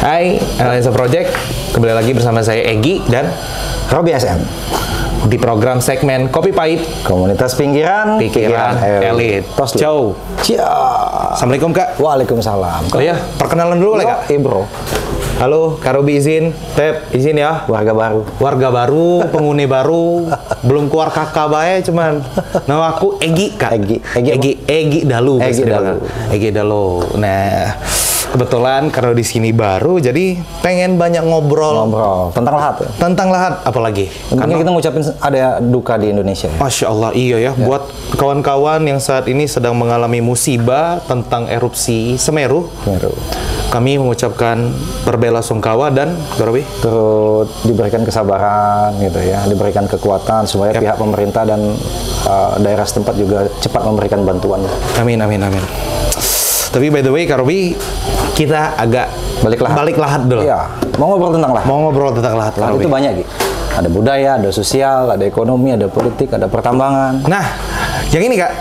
Hai, Analisa Project. Kembali lagi bersama saya Egi dan Robi SM di program segmen Kopi Pahit Komunitas Pinggiran Pikiran Elit. Ciao. Assalamualaikum Kak. Waalaikumsalam. Oh ya, perkenalan dulu boleh Kak? Bro. Halo, Kak Robi izin. Tep, izin ya. Warga baru. Warga baru, penghuni baru, belum keluar kakak bae cuman. Nama aku Egi Kak. Egi Dalu. Egi Dalu. Nah, kebetulan karena di sini baru, jadi pengen banyak ngobrol tentang lahat. Ya? Tentang lahat, apalagi. Karena kita ngucapin ada duka di Indonesia. Ya? Masya Allah, iya ya. Buat kawan-kawan yang saat ini sedang mengalami musibah tentang erupsi Semeru. Kami mengucapkan berbela-sungkawa dan turut diberikan kesabaran gitu ya, diberikan kekuatan supaya pihak pemerintah dan daerah setempat juga cepat memberikan bantuan. Amin. Tapi by the way, Kak Robi, kita agak balik lahat dulu. Iya, mau ngobrol tentang lahat. Mau ngobrol tentang lahat. Lahat itu banyak, gitu. Ada budaya, ada sosial, ada ekonomi, ada politik, ada pertambangan. Nah, yang ini Kak,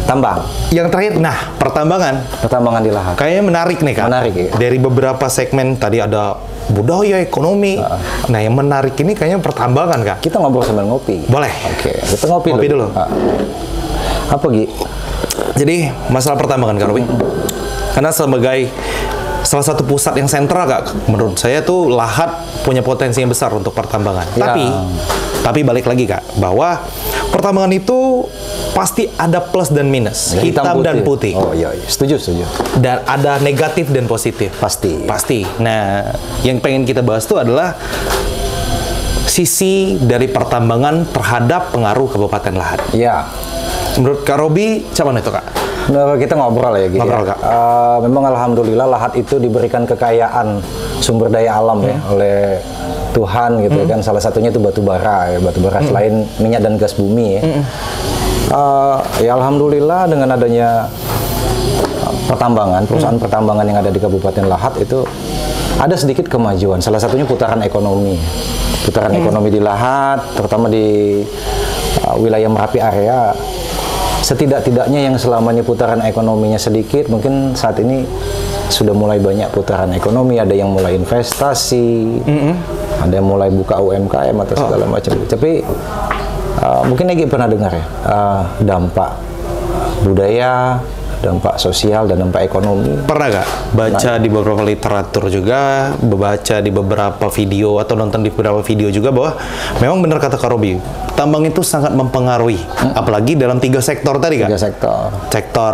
tambang. Yang terakhir, nah, pertambangan. Pertambangan di lahat. Kayaknya menarik nih Kak. Menarik ya. Dari beberapa segmen tadi ada budaya, ekonomi. Nah, yang menarik ini kayaknya pertambangan Kak. Kita ngobrol sambil ngopi. Boleh. Oke, kita ngopi dulu. Apa Gi? Jadi masalah pertambangan Kak Robi. Karena sebagai salah satu pusat yang sentral Kak, menurut saya tuh lahat punya potensi yang besar untuk pertambangan. Ya. Tapi balik lagi Kak, bahwa pertambangan itu pasti ada plus dan minus, hitam dan putih. Oh iya, setuju. Dan ada negatif dan positif. Pasti. Nah, yang pengen kita bahas tuh adalah sisi dari pertambangan terhadap pengaruh Kabupaten Lahat. Iya. Menurut Kak Robi, cuman itu Kak? Nah, kita ngobrol ya, gitu. Kak. Memang alhamdulillah lahat itu diberikan kekayaan sumber daya alam ya oleh Tuhan gitu kan. Salah satunya itu batu bara selain minyak dan gas bumi ya. Ya alhamdulillah dengan adanya pertambangan, perusahaan pertambangan yang ada di Kabupaten Lahat itu ada sedikit kemajuan. Salah satunya putaran ekonomi. Ekonomi di Lahat, terutama di wilayah Merapi area. Setidak-tidaknya yang selamanya putaran ekonominya sedikit, mungkin saat ini sudah mulai banyak putaran ekonomi. Ada yang mulai investasi, ada yang mulai buka UMKM atau segala macam. Tapi mungkin Egi pernah dengar ya, dampak budaya, dampak sosial, dan dampak ekonomi. Pernah gak baca di beberapa literatur juga, baca di beberapa video atau nonton di beberapa video juga bahwa memang benar kata Kak Robi, tambang itu sangat mempengaruhi, apalagi dalam 3 sektor tadi Kak. 3 sektor. Sektor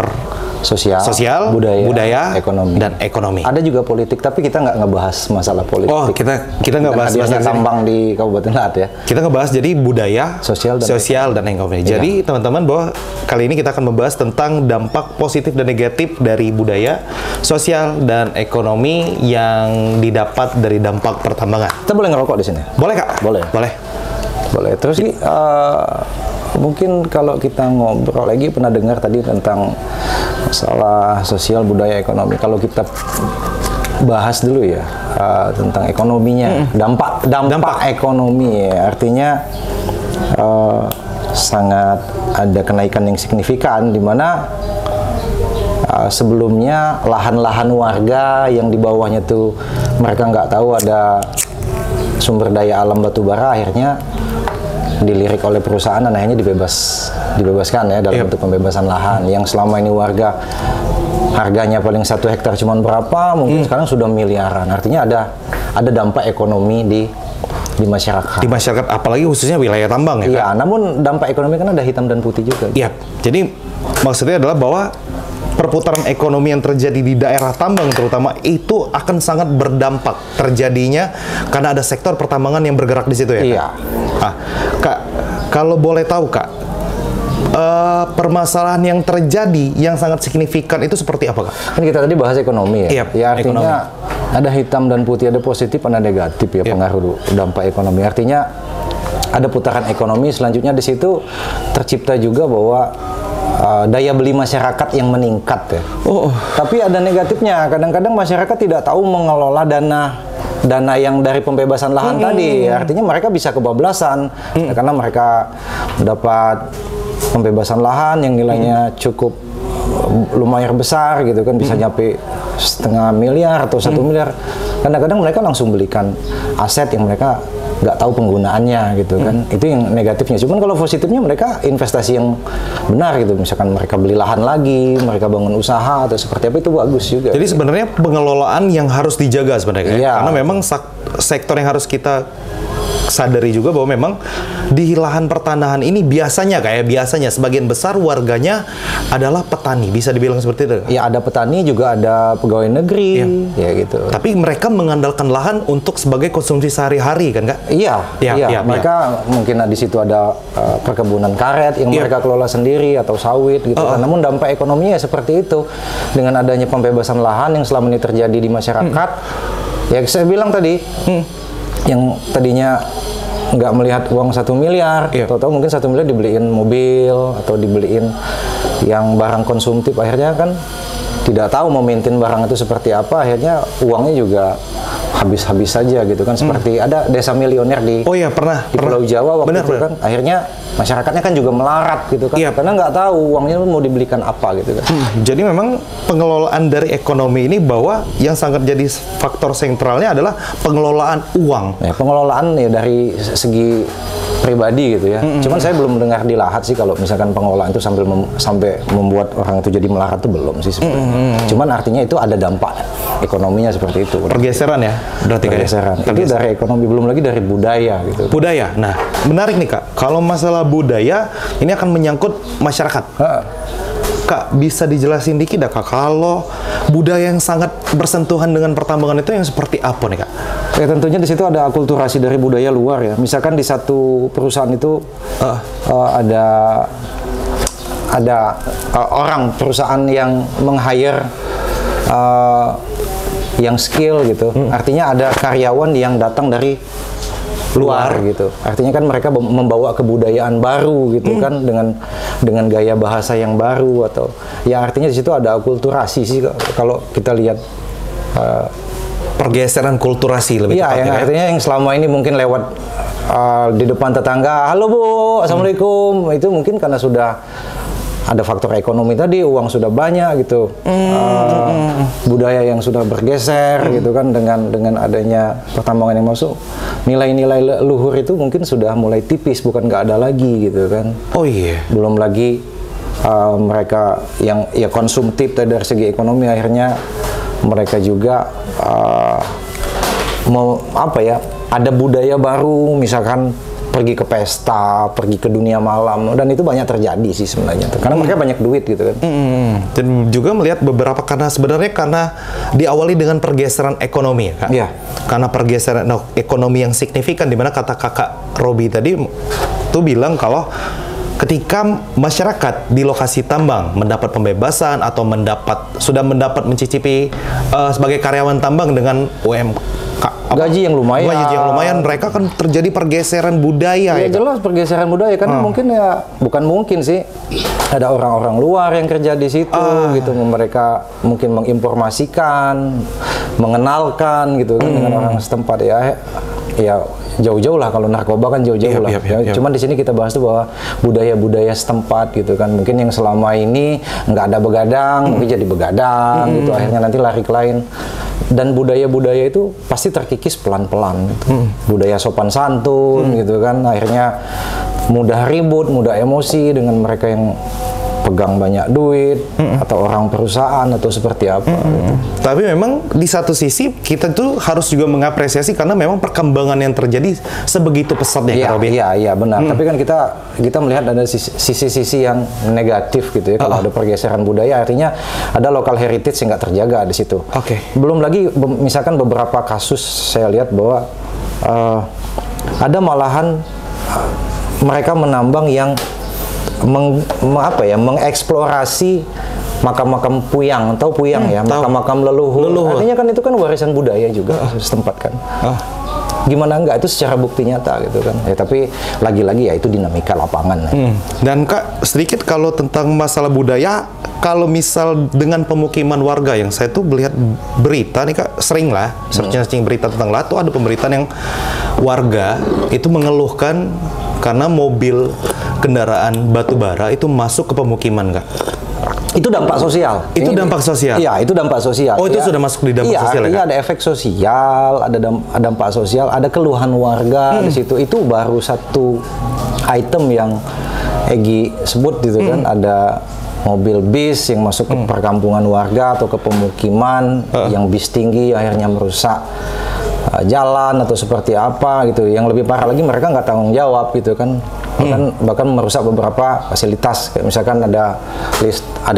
sosial, budaya, dan ekonomi. Ada juga politik, tapi kita nggak ngebahas masalah politik. Oh, kita nggak bahas tambang di Kabupaten Lahat ya. Kita ngebahas jadi budaya, sosial dan ekonomi. Jadi teman-teman, bahwa kali ini kita akan membahas tentang dampak positif dan negatif dari budaya, sosial dan ekonomi yang didapat dari dampak pertambangan. Kita boleh ngerokok di sini? Boleh Kak. Boleh. Terus mungkin kalau kita ngobrol lagi, pernah dengar tadi tentang masalah sosial, budaya, ekonomi. Kalau kita bahas dulu ya tentang ekonominya, dampak ekonomi ya, artinya sangat ada kenaikan yang signifikan, di mana sebelumnya lahan-lahan warga yang di bawahnya tuh mereka nggak tahu ada sumber daya alam batu bara, akhirnya dilirik oleh perusahaan dan akhirnya dibebaskan ya dalam bentuk pembebasan lahan. Yang selama ini warga harganya paling 1 hektar cuma berapa, mungkin sekarang sudah miliaran. Artinya ada dampak ekonomi di masyarakat. Di masyarakat, apalagi khususnya wilayah tambang ya. Iya, namun dampak ekonomi kan ada hitam dan putih juga. Iya. Jadi maksudnya adalah bahwa perputaran ekonomi yang terjadi di daerah tambang terutama itu akan sangat berdampak terjadinya karena ada sektor pertambangan yang bergerak di situ ya. Iya. Kak, kalau boleh tahu Kak, permasalahan yang terjadi yang sangat signifikan itu seperti apa Kak? Kan kita tadi bahas ekonomi ya. Ya artinya ada hitam dan putih, ada positif, ada negatif ya pengaruh dampak ekonomi. Artinya ada putaran ekonomi, selanjutnya di situ tercipta juga bahwa daya beli masyarakat yang meningkat ya. Tapi ada negatifnya. Kadang-kadang masyarakat tidak tahu mengelola dana yang dari pembebasan lahan tadi. Artinya mereka bisa kebablasan karena mereka mendapat pembebasan lahan yang nilainya cukup lumayan besar gitu kan, bisa nyampe 500 miliar atau 1 miliar. Kadang-kadang mereka langsung belikan aset yang mereka nggak tahu penggunaannya gitu kan. Itu yang negatifnya. Cuman kalau positifnya mereka investasi yang benar gitu. Misalkan mereka beli lahan lagi, mereka bangun usaha atau seperti apa, itu bagus juga. Jadi sebenarnya pengelolaan yang harus dijaga sebenarnya. Iya. Karena memang sektor yang harus kita sadari juga bahwa memang di lahan pertanahan ini biasanya sebagian besar warganya adalah petani, bisa dibilang seperti itu. Ya, ada petani juga ada pegawai negeri, ya gitu. Tapi mereka mengandalkan lahan untuk sebagai konsumsi sehari-hari kan, Kak? Iya. Mereka mungkin di situ ada perkebunan karet yang mereka kelola sendiri atau sawit gitu kan. Namun dampak ekonominya ya seperti itu. Dengan adanya pembebasan lahan yang selama ini terjadi di masyarakat, ya saya bilang tadi, yang tadinya nggak melihat uang 1 miliar, atau mungkin 1 miliar dibeliin mobil atau dibeliin yang barang konsumtif, akhirnya kan tidak tahu memaintain barang itu seperti apa, akhirnya uangnya juga habis-habis saja gitu kan. Seperti ada desa milioner di Pulau Jawa waktu itu kan, akhirnya masyarakatnya kan juga melarat gitu kan, karena nggak tahu uangnya mau dibelikan apa gitu kan. Jadi memang pengelolaan dari ekonomi ini bahwa yang sangat jadi faktor sentralnya adalah pengelolaan uang. Ya, pengelolaan ya dari segi pribadi gitu ya. Cuman saya belum mendengar di Lahat sih kalau misalkan pengelolaan itu sampai membuat orang itu jadi melarat, itu belum sih sebenarnya. Cuman artinya itu ada dampak ekonominya seperti itu. Pergeseran ya, berarti pergeseran. Itu dari ekonomi, belum lagi dari budaya gitu. Budaya. Nah, menarik nih Kak. Kalau masalah budaya ini akan menyangkut masyarakat. Kak, bisa dijelasin dikit dah Kak, kalau budaya yang sangat bersentuhan dengan pertambangan itu yang seperti apa nih Kak? Ya tentunya di situ ada akulturasi dari budaya luar ya. Misalkan di satu perusahaan itu ada orang perusahaan yang meng-hire yang skill gitu. Artinya ada karyawan yang datang dari luar gitu. Artinya kan mereka membawa kebudayaan baru gitu kan, dengan gaya bahasa yang baru, atau ya artinya di situ ada akulturasi sih kalau kita lihat. Pergeseran kulturasi lebih tepatnya. Yang artinya yang selama ini mungkin lewat di depan tetangga, halo Bu, assalamualaikum, itu mungkin karena sudah ada faktor ekonomi tadi, uang sudah banyak gitu, budaya yang sudah bergeser gitu kan, dengan adanya pertambangan yang masuk, nilai-nilai luhur itu mungkin sudah mulai tipis, bukan nggak ada lagi gitu kan. Oh iya. Belum lagi mereka yang ya konsumtif dari segi ekonomi, akhirnya mereka juga mau apa ya, ada budaya baru, misalkan pergi ke pesta, pergi ke dunia malam, dan itu banyak terjadi sih sebenarnya, karena mereka banyak duit gitu kan. Dan juga melihat beberapa, karena sebenarnya karena diawali dengan pergeseran ekonomi ya Kak. Iya. Karena pergeseran ekonomi yang signifikan, dimana kata Kakak Robi tadi tuh bilang kalau ketika masyarakat di lokasi tambang mendapat pembebasan atau sudah mendapat mencicipi sebagai karyawan tambang dengan gaji yang lumayan, mereka kan terjadi pergeseran budaya. Ya jelas pergeseran budaya, karena mungkin ya bukan mungkin sih, ada orang-orang luar yang kerja di situ gitu, mereka mungkin menginformasikan, mengenalkan gitu kan dengan orang setempat ya jauh-jauh lah, kalau narkoba kan jauh-jauh lah. Cuman di sini kita bahas tuh bahwa budaya-budaya setempat gitu kan, mungkin yang selama ini nggak ada begadang, mungkin jadi begadang gitu, akhirnya nanti lari ke lain. Dan budaya-budaya itu pasti terkikis pelan-pelan gitu. Budaya sopan santun gitu kan, akhirnya mudah ribut, mudah emosi dengan mereka yang pegang banyak duit atau orang perusahaan atau seperti apa gitu. Tapi memang di satu sisi kita tuh harus juga mengapresiasi karena memang perkembangan yang terjadi sebegitu pesatnya. Iya benar. Tapi kan kita melihat ada sisi-sisi yang negatif gitu ya. Kalau ada pergeseran budaya, artinya ada local heritage yang nggak terjaga di situ. Belum lagi misalkan beberapa kasus saya lihat bahwa ada malahan mereka menambang yang mengeksplorasi makam-makam puyang, tahu puyang ya, makam-makam leluhur. Artinya kan itu kan warisan budaya juga setempat kan. Gimana enggak, itu secara bukti nyata gitu kan. Ya tapi lagi-lagi ya itu dinamika lapangan. Dan Kak, sedikit kalau tentang masalah budaya, kalau misal dengan pemukiman warga yang saya tuh melihat berita nih Kak, sering lah searching berita tentang Lahat, tuh ada pemberitaan yang warga itu mengeluhkan karena mobil kendaraan batu bara itu masuk ke pemukiman Kak. Itu dampak sosial. Itu dampak sosial? Iya, itu dampak sosial. Oh, itu sudah masuk di dampak sosial ya? Iya, ada efek sosial, ada dampak sosial, ada keluhan warga di situ. Itu baru satu item yang Egy sebut gitu kan. Ada mobil bis yang masuk ke perkampungan warga atau ke pemukiman yang bis tinggi akhirnya merusak jalan atau seperti apa gitu. Yang lebih parah lagi mereka nggak tanggung jawab gitu kan. Bahkan merusak beberapa fasilitas, kayak misalkan ada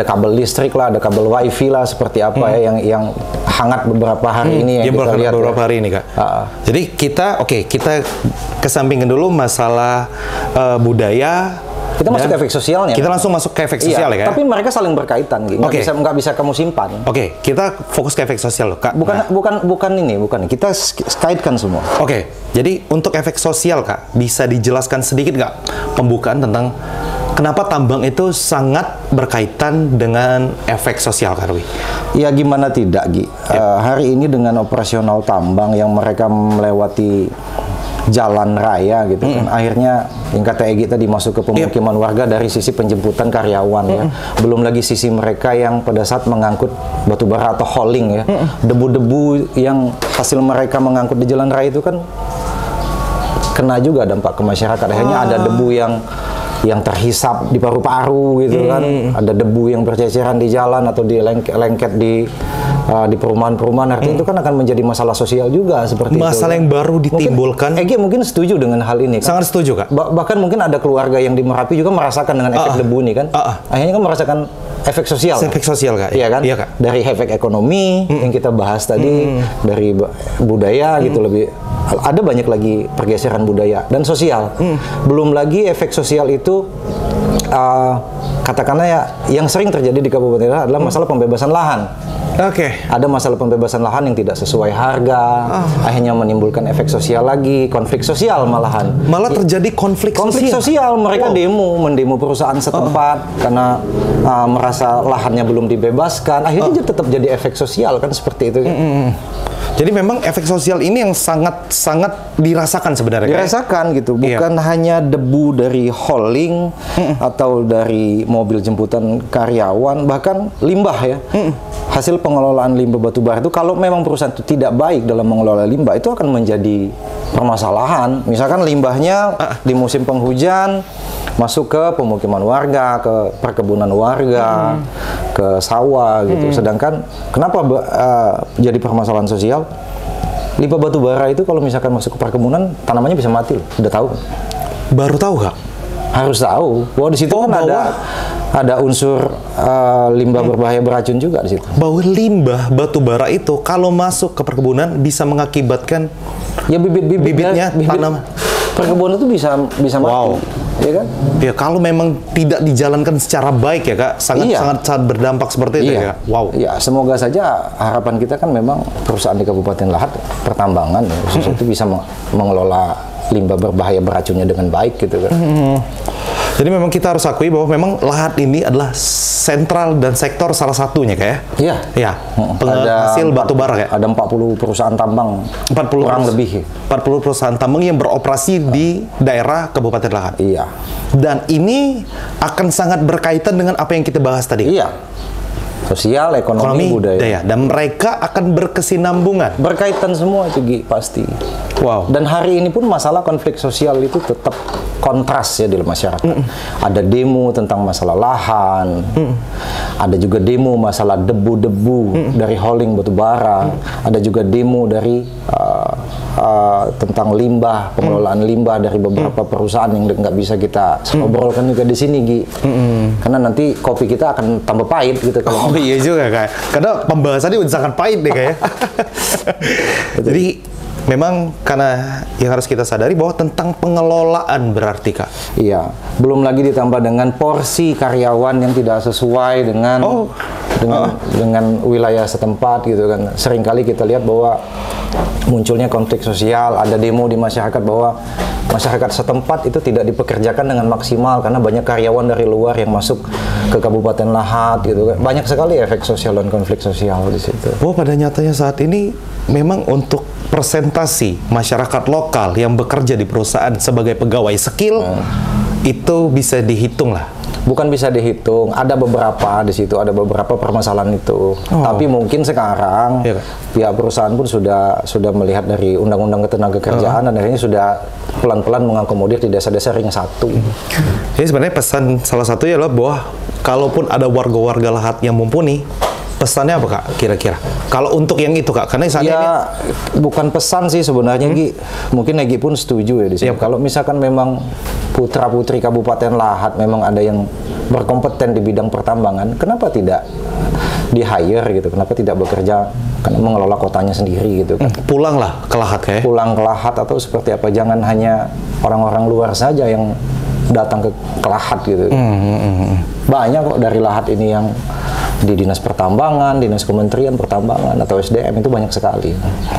kabel listrik lah, ada kabel wifi lah, seperti apa ya yang hangat beberapa hari ini yang kita lihat beberapa hari ini Kak. Jadi kita kesampingkan dulu masalah budaya. Kita masuk ke efek sosialnya. Kita langsung masuk ke efek sosial ya Kak. Tapi mereka saling berkaitan, nggak bisa kamu simpan. Oke, kita fokus ke efek sosial loh Kak. Bukan ini. Kita kaitkan semua. Oke, jadi untuk efek sosial Kak, bisa dijelaskan sedikit nggak pembukaan tentang kenapa tambang itu sangat berkaitan dengan efek sosial Kak Rwi? Ya gimana tidak Gi. Hari ini dengan operasional tambang yang mereka melewati jalan raya gitu kan, akhirnya yang kata Egy tadi masuk ke pemukiman warga dari sisi penjemputan karyawan ya, belum lagi sisi mereka yang pada saat mengangkut batu bara atau hauling ya, debu-debu yang hasil mereka mengangkut di jalan raya itu kan kena juga dampak ke masyarakat. Akhirnya ada debu yang terhisap di paru-paru gitu kan, ada debu yang berceceran di jalan atau di lengket di perumahan-perumahan, artinya itu kan akan menjadi masalah sosial juga seperti itu. Masalah yang baru ditimbulkan. Egy mungkin setuju dengan hal ini kan? Sangat setuju Kak. Bahkan mungkin ada keluarga yang di Merapi juga merasakan dengan efek debu ini kan. Akhirnya kan merasakan efek sosial. Efek sosial Kak. Iya kan? Iya Kak. Dari efek ekonomi yang kita bahas tadi, dari budaya gitu lebih. Ada banyak lagi pergeseran budaya dan sosial. Belum lagi efek sosial itu katakanlah ya yang sering terjadi di Kabupaten adalah masalah pembebasan lahan. Ada masalah pembebasan lahan yang tidak sesuai harga, akhirnya menimbulkan efek sosial lagi, konflik sosial malahan. Malah terjadi konflik sosial. Mereka mendemo perusahaan setempat karena merasa lahannya belum dibebaskan, akhirnya tetap jadi efek sosial kan seperti itu. Jadi memang efek sosial ini yang sangat dirasakan sebenarnya. Dirasakan gitu, bukan hanya debu dari hauling atau dari mobil jemputan karyawan, bahkan limbah ya. Hasil pengelolaan limbah batubara itu kalau memang perusahaan itu tidak baik dalam mengelola limbah itu akan menjadi permasalahan. Misalkan limbahnya di musim penghujan masuk ke pemukiman warga, ke perkebunan warga, ke sawah gitu. Sedangkan kenapa jadi permasalahan sosial? Limbah batubara itu kalau misalkan masuk ke perkebunan, tanamannya bisa mati loh. Udah tahu? Baru tahu Kak? Harus tahu. Bahwa di situ kan ada unsur limbah berbahaya beracun juga di situ. Bahwa limbah batubara itu kalau masuk ke perkebunan bisa mengakibatkan ya bibitnya tanaman. Perkebunan itu bisa mati. Ya kan? Ya kalau memang tidak dijalankan secara baik ya Kak, sangat berdampak seperti itu ya. Ya, semoga saja harapan kita kan memang perusahaan di Kabupaten Lahat pertambangan khusus itu bisa mengelola limbah berbahaya beracunnya dengan baik gitu kan. Jadi memang kita harus akui bahwa memang Lahat ini adalah sentral dan sektor salah satunya Kak ya. Iya. Ya. Penghasil batu bara Kak. Ada 40 perusahaan tambang. 40 kurang lebih. 40 perusahaan tambang yang beroperasi di daerah Kabupaten Lahat. Iya. Dan ini akan sangat berkaitan dengan apa yang kita bahas tadi. Iya. Sosial, ekonomi, budaya. Dan mereka akan berkesinambungan. Berkaitan semua itu Gi, pasti. Dan hari ini pun masalah konflik sosial itu tetap kontras ya di masyarakat. Ada demo tentang masalah lahan, ada juga demo masalah debu-debu dari hauling batu bara, ada juga demo dari tentang limbah, pengelolaan limbah dari beberapa perusahaan yang nggak bisa kita obrolkan juga di sini Gi. Karena nanti kopi kita akan tambah pahit gitu. Oh iya juga Kak. Karena pembahasannya udah sangat pahit deh Kak ya. Jadi memang karena yang harus kita sadari bahwa tentang pengelolaan berarti Kak. Iya, belum lagi ditambah dengan porsi karyawan yang tidak sesuai dengan dengan wilayah setempat gitu kan. Seringkali kita lihat bahwa munculnya konflik sosial, ada demo di masyarakat bahwa masyarakat setempat itu tidak dipekerjakan dengan maksimal karena banyak karyawan dari luar yang masuk ke Kabupaten Lahat gitu kan. Banyak sekali efek sosial dan konflik sosial di situ. Pada nyatanya saat ini memang untuk persentasi masyarakat lokal yang bekerja di perusahaan sebagai pegawai skill itu bisa dihitung lah. Bukan bisa dihitung, ada beberapa di situ, ada beberapa permasalahan itu. Tapi mungkin sekarang pihak perusahaan pun sudah melihat dari Undang-Undang Ketenagakerjaan dan akhirnya sudah pelan-pelan mengakomodir di desa-desa ring 1. Jadi sebenarnya pesan salah satunya adalah bahwa kalaupun ada warga-warga lahat yang mumpuni, pesannya apa Kak kira-kira? Kalau untuk yang itu Kak, karena ya bukan pesan sih sebenarnya Gi. Mungkin Egi pun setuju ya di sini. Kalau misalkan memang putra-putri Kabupaten Lahat memang ada yang berkompeten di bidang pertambangan, kenapa tidak di-hire gitu? Kenapa tidak bekerja mengelola kotanya sendiri gitu kan? Pulanglah ke Lahat kayak. Pulang ke Lahat atau seperti apa? Jangan hanya orang-orang luar saja yang datang ke Lahat gitu. Banyak kok dari Lahat ini yang di Dinas Pertambangan, Dinas Kementerian Pertambangan atau SDM itu banyak sekali.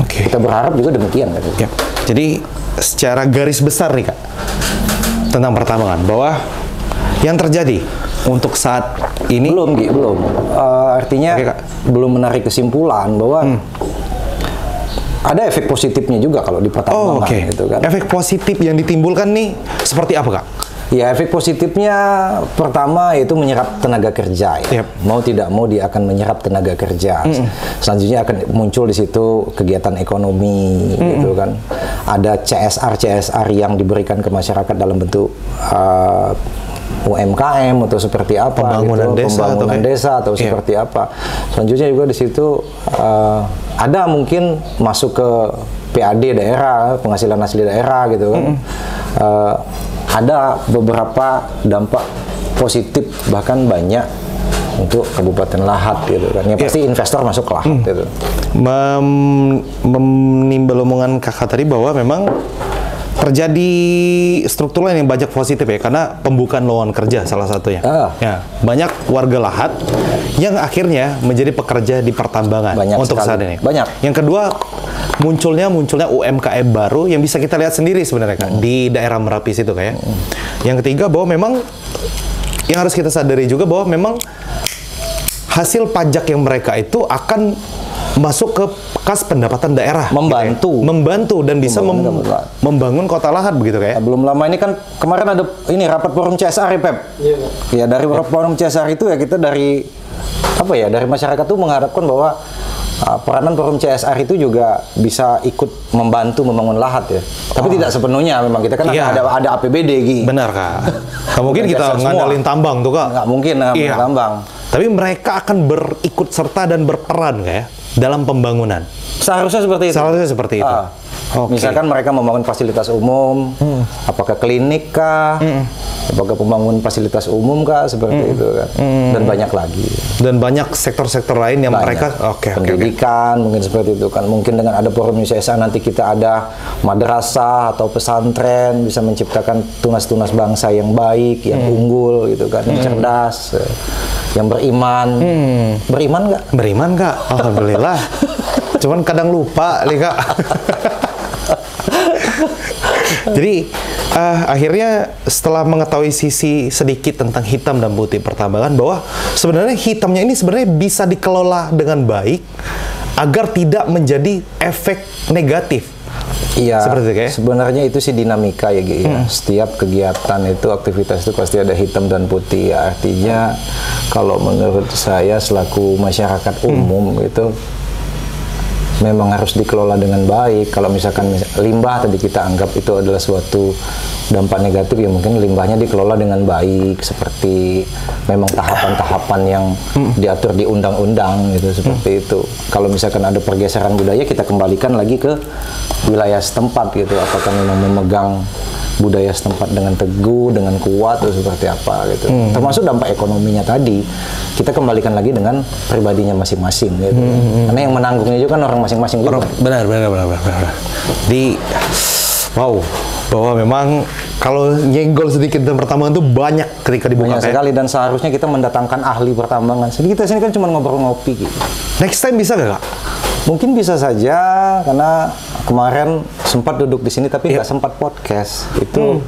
Kita berharap juga demikian kan. Jadi secara garis besar nih Kak tentang pertambangan bahwa yang terjadi untuk saat ini belum. Artinya belum menarik kesimpulan bahwa ada efek positifnya juga kalau di pertambangan gitu kan. Efek positif yang ditimbulkan nih seperti apa Kak? Ya, efek positifnya pertama yaitu menyerap tenaga kerja ya. Mau tidak mau dia akan menyerap tenaga kerja. Selanjutnya akan muncul di situ kegiatan ekonomi gitu kan. Ada CSR yang diberikan ke masyarakat dalam bentuk UMKM atau seperti apa pembangunan desa atau seperti apa. Selanjutnya juga di situ ada mungkin masuk ke PAD daerah, penghasilan asli daerah gitu kan. Ada beberapa dampak positif bahkan banyak untuk Kabupaten Lahat gitu kan. Ya pasti investor masuk ke Lahat gitu. Menimbul omongan Kakak tadi bahwa memang terjadi struktural yang banyak positif ya, karena pembukaan lowongan kerja salah satunya. Ya, banyak warga Lahat yang akhirnya menjadi pekerja di pertambangan untuk saat ini. Banyak. Yang kedua, munculnya UMKM baru yang bisa kita lihat sendiri sebenarnya Kak di daerah Merapi situ kayak. Yang ketiga bahwa memang yang harus kita sadari juga bahwa memang hasil pajak yang mereka itu akan masuk ke kas pendapatan daerah, membantu dan bisa membangun kota Lahat begitu kayak. Belum lama ini kan kemarin ada ini rapat forum CSR ya Pep. Ya dari forum CSR itu ya kita dari dari masyarakat tuh mengharapkan bahwa peranan forum CSR itu juga bisa ikut membantu membangun Lahat ya. Tapi tidak sepenuhnya, memang kita kan ada APBD Gi. Benar Kak. Nggak mungkin kita ngandalin tambang tuh Kak. Nggak mungkin tambang. Tapi mereka akan berikut serta dan berperan kayak dalam pembangunan. Seharusnya seperti itu. Seharusnya seperti itu. Misalkan mereka membangun fasilitas umum, apakah klinik kah, apakah pembangun fasilitas umum kah, seperti itu kan. Dan banyak lagi. Dan banyak sektor-sektor lain yang mereka pendidikan mungkin seperti itu kan. Mungkin dengan ada forum CSR nanti kita ada madrasah atau pesantren bisa menciptakan tunas-tunas bangsa yang baik, yang unggul gitu kan, yang cerdas, yang beriman. Beriman nggak? Beriman Kak, alhamdulillah. Cuman kadang lupa nih Kak. Jadi akhirnya setelah mengetahui sisi sedikit tentang hitam dan putih pertambangan, bahwa sebenarnya hitamnya ini sebenarnya bisa dikelola dengan baik agar tidak menjadi efek negatif. Iya, sebenarnya itu sih dinamika ya Gi. Setiap kegiatan itu, aktivitas itu pasti ada hitam dan putih. Artinya kalau menurut saya selaku masyarakat umum itu memang harus dikelola dengan baik. Kalau misalkan limbah tadi kita anggap itu adalah suatu dampak negatif, ya mungkin limbahnya dikelola dengan baik, seperti memang tahapan-tahapan yang diatur di undang-undang gitu, seperti itu. Kalau misalkan ada pergeseran budaya, kita kembalikan lagi ke wilayah setempat gitu, apakah memang memegang budaya setempat dengan teguh, dengan kuat, atau seperti apa gitu. Termasuk dampak ekonominya tadi, kita kembalikan lagi dengan pribadinya masing-masing gitu. Karena yang menanggungnya juga kan orang masing-masing juga. Benar. Di bahwa memang kalau nyenggol sedikit dan pertambangan itu banyak ketika dibuka. Banyak sekali, dan seharusnya kita mendatangkan ahli pertambangan. Jadi kita sini kan cuma ngobrol-ngopi gitu. Next time bisa nggak Kak? Mungkin bisa saja, karena kemarin sempat duduk di sini tapi nggak sempat podcast. Itu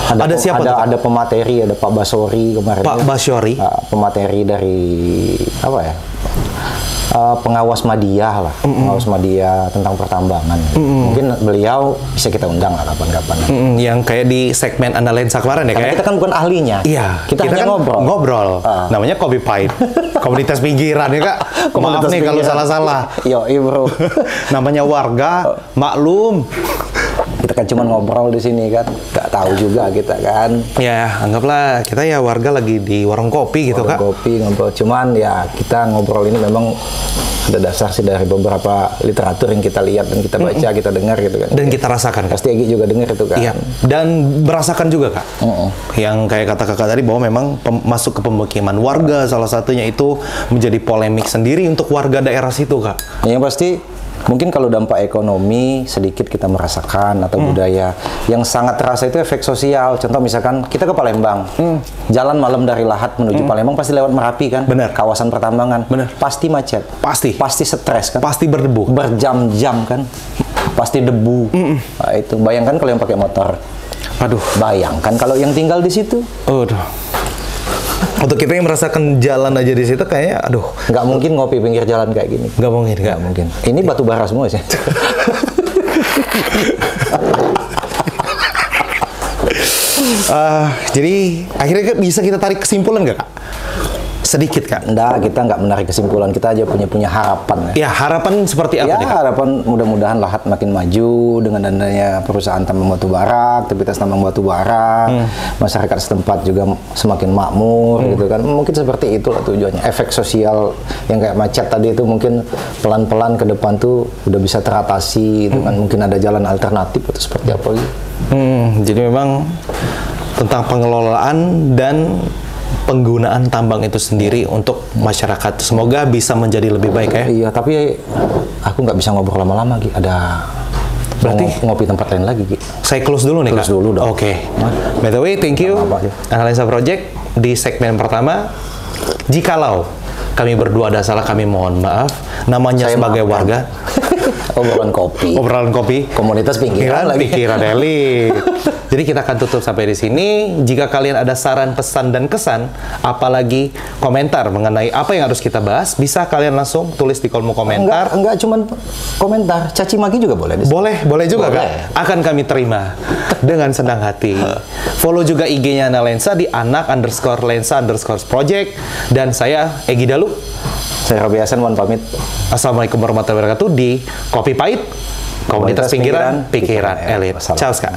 ada siapa? Ada pemateri, ada Pak Basori kemarin. Pak Basori? Pemateri dari apa ya? pengawas media lah, pengawas media tentang pertambangan. Mungkin beliau bisa kita undang lah kapan-kapan. Yang kayak di segmen Analensa kemarin ya, Karena kayak kita kan bukan ahlinya. iya, kita hanya kan ngobrol. Namanya Kopi Pahit, komunitas pinggiran ya Kak. Maaf nih kalau salah-salah. Yo, bro. Namanya warga, maklum. Kita kan cuma ngobrol di sini kan, nggak tahu juga kita kan. Ya, anggaplah kita ya warga lagi di warung kopi gitu, Kak. Kopi ngobrol, cuman ya kita ngobrol ini memang ada dasar sih dari beberapa literatur yang kita lihat dan kita baca, kita dengar gitu kan. Dan kita rasakan. Pasti Egi juga dengar itu kan. Iya. Dan merasakan juga Kak. Yang kayak kata Kakak tadi bahwa memang masuk ke pemukiman warga salah satunya itu menjadi polemik sendiri untuk warga daerah situ Kak. Yang pasti mungkin kalau dampak ekonomi sedikit kita merasakan atau budaya yang sangat terasa itu efek sosial. Contoh misalkan kita ke Palembang, jalan malam dari Lahat menuju Palembang pasti lewat Merapi kan, bener. Kawasan pertambangan, bener. Pasti macet, pasti stres kan, pasti berdebu, berjam-jam kan, pasti debu. Nah, itu bayangkan kalau yang pakai motor, aduh, bayangkan kalau yang tinggal di situ, aduh. Untuk kita yang merasakan jalan aja di situ kayaknya, aduh, nggak mungkin ngopi pinggir jalan kayak gini. Nggak mungkin, nggak mungkin. Ini batu bara semua sih. Jadi akhirnya bisa kita tarik kesimpulan nggak Kak? Sedikit Kak. Enggak, kita nggak menarik kesimpulan, kita aja punya harapan. Ya, harapan seperti apa nih Kak? Harapan mudah-mudahan Lahat makin maju dengan adanya perusahaan tambang batu bara, aktivitas tambang batu bara, masyarakat setempat juga semakin makmur gitu kan. Mungkin seperti itulah tujuannya. Efek sosial yang kayak macet tadi itu mungkin pelan-pelan ke depan tuh udah bisa teratasi gitu kan. Mungkin ada jalan alternatif atau seperti apa gitu. Jadi memang tentang pengelolaan dan penggunaan tambang itu sendiri untuk masyarakat. Semoga bisa menjadi lebih baik ya. Iya, tapi aku nggak bisa ngobrol lama-lama, Gi. Ada berarti ngopi tempat lain lagi, Gi. Saya close dulu nih, Kak. Close dulu dong. Oke. By the way, thank you Analensa Project di segmen pertama. Jikalau kami berdua ada salah, kami mohon maaf. Namanya saya sebagai warga. Obrolan kopi. Obrolan kopi. Komunitas pinggiran lagi. Pikiran elit. Jadi kita akan tutup sampai di sini. Jika kalian ada saran, pesan, dan kesan, apalagi komentar mengenai apa yang harus kita bahas, bisa kalian langsung tulis di kolom komentar. Enggak cuma komentar, caci maki juga boleh. Boleh juga Kak. Akan kami terima dengan senang hati. Follow juga IG-nya Analensa di anak_lensa_project. Dan saya Egi Dalu. Saya Robi Hasan, mohon pamit. Assalamualaikum warahmatullahi wabarakatuh di Kopi Pahit, Komunitas Pinggiran, Pikiran Elit. Ciao, Kak.